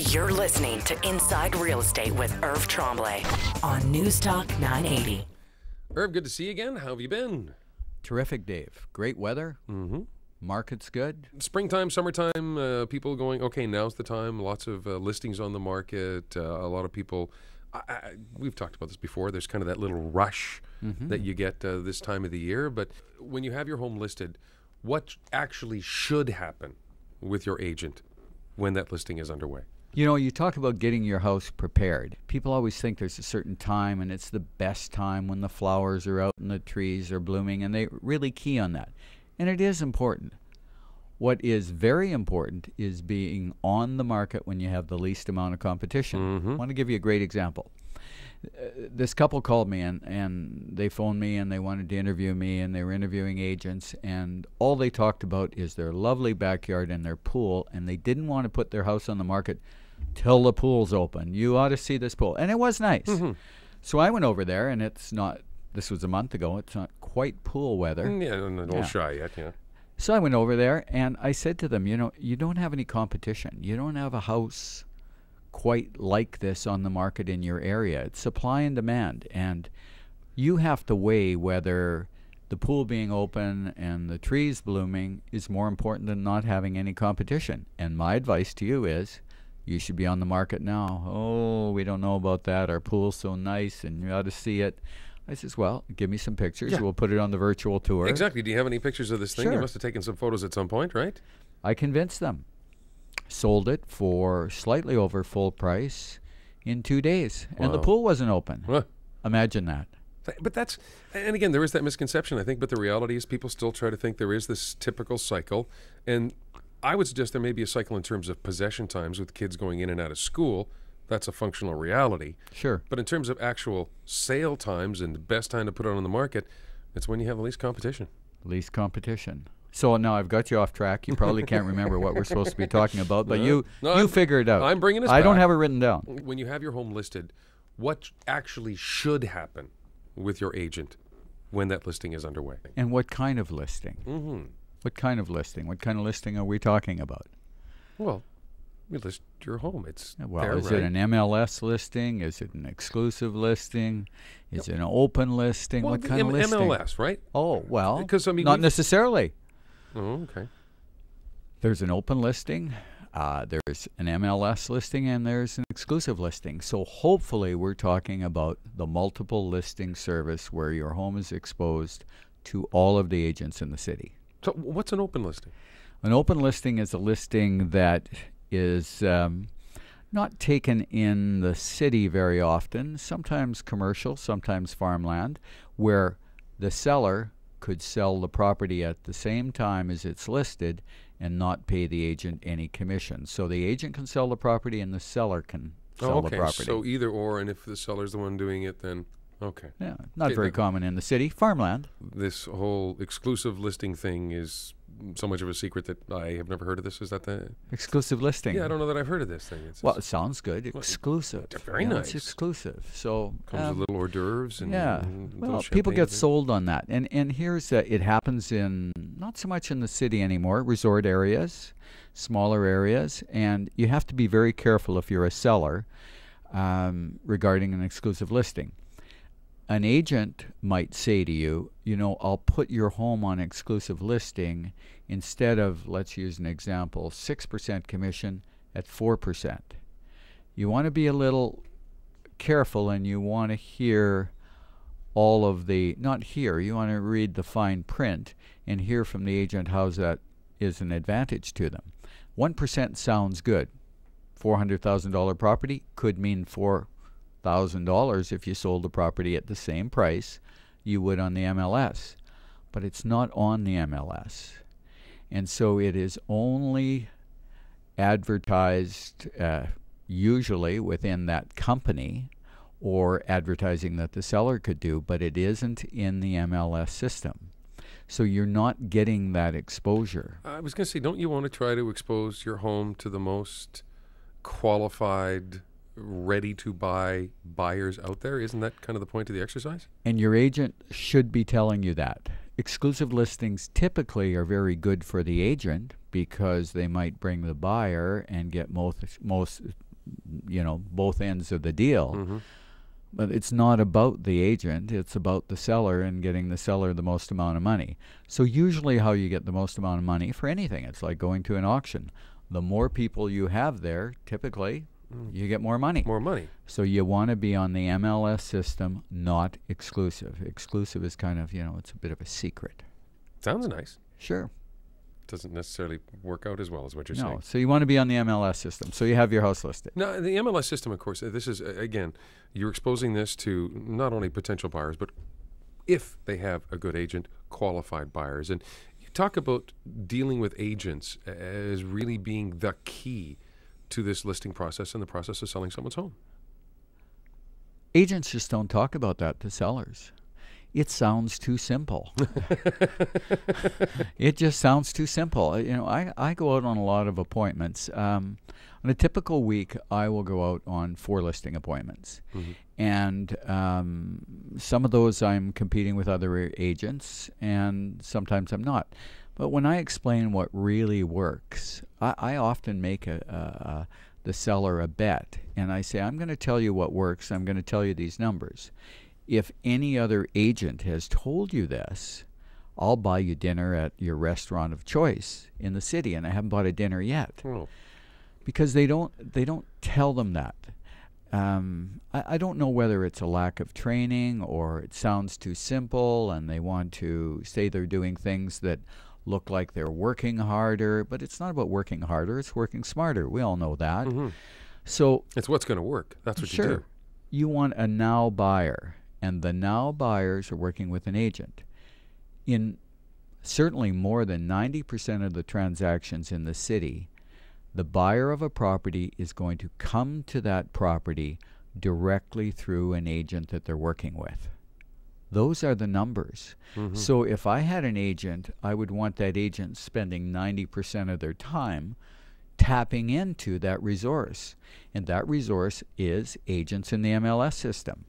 You're listening to Inside Real Estate with Irv Tremblay on Newstalk 980. Irv, good to see you again. How have you been? Terrific, Dave. Great weather. Mm-hmm. Market's good. Springtime, summertime, people going, okay, now's the time. Lots of listings on the market. A lot of people, we've talked about this before. There's kind of that little rush that you get this time of the year. But when you have your home listed, what actually should happen with your agent when that listing is underway? You know, you talk about getting your house prepared. People always think there's a certain time and it's the best time when the flowers are out and the trees are blooming, and they really key on that. And it is important. What is very important is being on the market when you have the least amount of competition. I want to give you a great example. This couple called me and they phoned me and they wanted to interview me, and they were interviewing agents, and all they talked about is their lovely backyard and their pool, and they didn't want to put their house on the market till the pool's open. You ought to see this pool. And it was nice. So I went over there, and it's not, this was a month ago, it's not quite pool weather. Yeah, a little shy yet, yeah. So I went over there and I said to them, you know, you don't have any competition. You don't have a house quite like this on the market in your area. It's supply and demand, and you have to weigh whether the pool being open and the trees blooming is more important than not having any competition. And my advice to you is you should be on the market now. Oh, we don't know about that. Our pool's so nice and you ought to see it. I says, well, give me some pictures. Yeah. We'll put it on the virtual tour. Exactly. Do you have any pictures of this thing? Sure. You must have taken some photos at some point, right? I convinced them. Sold it for slightly over full price in 2 days. Wow. And the pool wasn't open. Huh. Imagine that. But that's, and again, there is that misconception, I think, but the reality is people still try to think there is this typical cycle. And I would suggest there may be a cycle in terms of possession times with kids going in and out of school. That's a functional reality. Sure. But in terms of actual sale times and the best time to put it on the market, it's when you have the least competition. Least competition. So now I've got you off track. You probably can't remember what we're supposed to be talking about, but you figure it out. I'm bringing us I don't back. have it written down. When you have your home listed, what actually should happen with your agent when that listing is underway? And what kind of listing? What kind of listing? What kind of listing are we talking about? Well, you list your home. It's Well, there, is right? it an MLS listing? Is it an exclusive listing? Is it an open listing? Well, what kind of listing? MLS, right? Oh, well, 'Cause, I mean, not we've- necessarily. Oh, okay. There's an open listing, there's an MLS listing, and there's an exclusive listing. So hopefully we're talking about the multiple listing service where your home is exposed to all of the agents in the city. So what's an open listing? An open listing is a listing that is not taken in the city very often, sometimes commercial, sometimes farmland, where the seller could sell the property at the same time as it's listed and not pay the agent any commission. So the agent can sell the property and the seller can sell the property. So either or, and if the seller's the one doing it, then okay. Yeah, not Okay, very common in the city. Farmland. This whole exclusive listing thing is so much of a secret that I have never heard of this. Is that the... Exclusive listing. Yeah, I don't know that I've heard of this thing. Well, it sounds good. Exclusive. Very Yeah, nice. It's exclusive. So Comes with little hors d'oeuvres and yeah. little Well, people champagne get thing. sold on that. And here's it happens in not so much in the city anymore, resort areas, smaller areas, and you have to be very careful if you're a seller regarding an exclusive listing. An agent might say to you, you know, I'll put your home on exclusive listing instead of, let's use an example, 6% commission at 4%. You want to be a little careful, and you want to hear all of the, not hear, you want to read the fine print and hear from the agent how that is an advantage to them. 1% sounds good. $400,000 property could mean $4,000 if you sold the property at the same price you would on the MLS. But it's not on the MLS. And so it is only advertised usually within that company or advertising that the seller could do, but it isn't in the MLS system. So you're not getting that exposure. I was going to say, don't you want to try to expose your home to the most qualified, ready-to-buy buyers out there? Isn't that kind of the point of the exercise? And your agent should be telling you that. Exclusive listings typically are very good for the agent because they might bring the buyer and get both ends of the deal. Mm-hmm. But it's not about the agent. It's about the seller and getting the seller the most amount of money. So usually how you get the most amount of money for anything, it's like going to an auction. The more people you have there, typically, you get more money. More money. So you want to be on the MLS system, not exclusive. Exclusive is kind of, it's a bit of a secret. Sounds nice. Sure. Doesn't necessarily work out as well as what you're saying. No, so you want to be on the MLS system. So you have your house listed. Now, the MLS system, of course, this is, again, you're exposing this to not only potential buyers, but if they have a good agent, qualified buyers. And you talk about dealing with agents as really being the key to this listing process and the process of selling someone's home. Agents just don't talk about that to sellers. It sounds too simple. It just sounds too simple. I go out on a lot of appointments. On a typical week, I will go out on 4 listing appointments. Mm-hmm. And some of those I'm competing with other agents, and sometimes I'm not. But when I explain what really works, I often make the seller a bet. And I say, I'm going to tell you what works. I'm going to tell you these numbers. If any other agent has told you this, I'll buy you dinner at your restaurant of choice in the city, and I haven't bought a dinner yet. Oh. Because they don't tell them that. I don't know whether it's a lack of training or it sounds too simple and they want to say they're doing things that look like they're working harder, but it's not about working harder, it's working smarter. We all know that. Mm-hmm. So it's what's going to work. That's what you do. You want a now buyer. And the now buyers are working with an agent. In certainly more than 90% of the transactions in the city, the buyer of a property is going to come to that property directly through an agent that they're working with. Those are the numbers. Mm-hmm. So if I had an agent, I would want that agent spending 90% of their time tapping into that resource. And that resource is agents in the MLS system.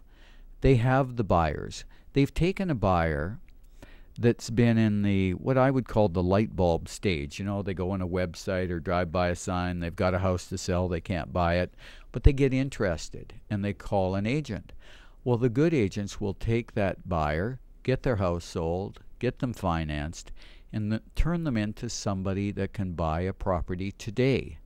They have the buyers. They've taken a buyer that's been in the, what I would call the light bulb stage. They go on a website or drive by a sign. They've got a house to sell. They can't buy it. But they get interested, and they call an agent. Well, the good agents will take that buyer, get their house sold, get them financed, and turn them into somebody that can buy a property today.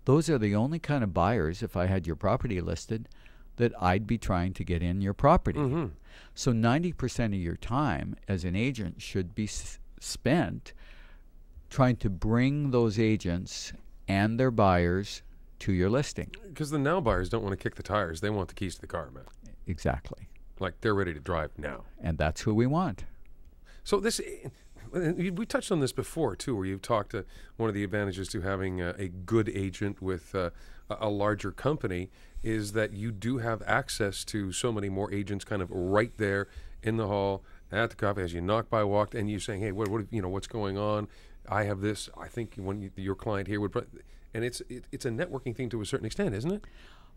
Those are the only kind of buyers, if I had your property listed, that I'd be trying to get in your property. Mm-hmm. So 90% of your time as an agent should be spent trying to bring those agents and their buyers to your listing. Because the now buyers don't want to kick the tires. They want the keys to the car, man. Exactly. Like they're ready to drive now. And that's who we want. So this, we touched on this before too, where you've talked to one of the advantages to having a good agent with a larger company is that you do have access to so many more agents kind of right there in the hall at the coffee as you knock by, walk, and you're saying, hey, what's going on? I have this. I think your client here would, and it's a networking thing to a certain extent, isn't it?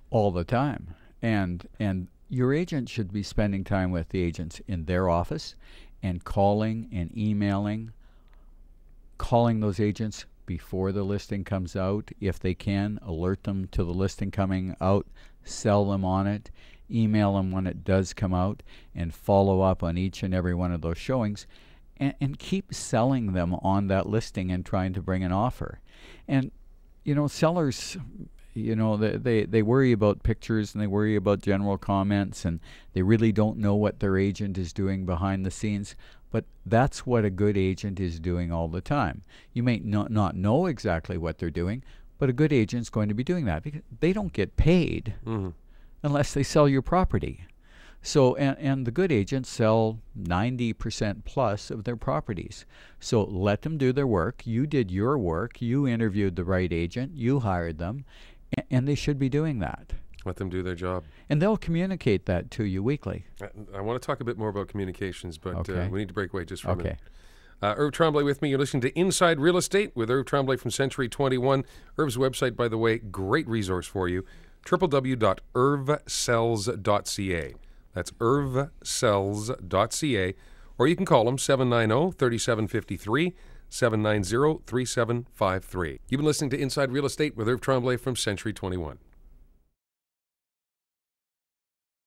All the time. And your agent should be spending time with the agents in their office and calling and emailing, calling those agents before the listing comes out. If they can, alert them to the listing coming out, sell them on it, email them when it does come out, and follow up on each and every one of those showings, and keep selling them on that listing and trying to bring an offer. And, sellers, they worry about pictures and they worry about general comments, and they really don't know what their agent is doing behind the scenes. But that's what a good agent is doing all the time. You may not know exactly what they're doing, but a good agent's going to be doing that because they don't get paid unless they sell your property. So, and the good agents sell 90% plus of their properties. So let them do their work. You did your work. You interviewed the right agent. You hired them. And they should be doing that. Let them do their job. And they'll communicate that to you weekly. I want to talk a bit more about communications, but we need to break away just for a minute. Okay. Irv Tremblay with me. You're listening to Inside Real Estate with Irv Tremblay from Century 21. Irv's website, by the way, great resource for you, www.irvsells.ca. That's irvsells.ca. Or you can call them 790-3753, 790-3753. You've been listening to Inside Real Estate with Irv Tremblay from Century 21.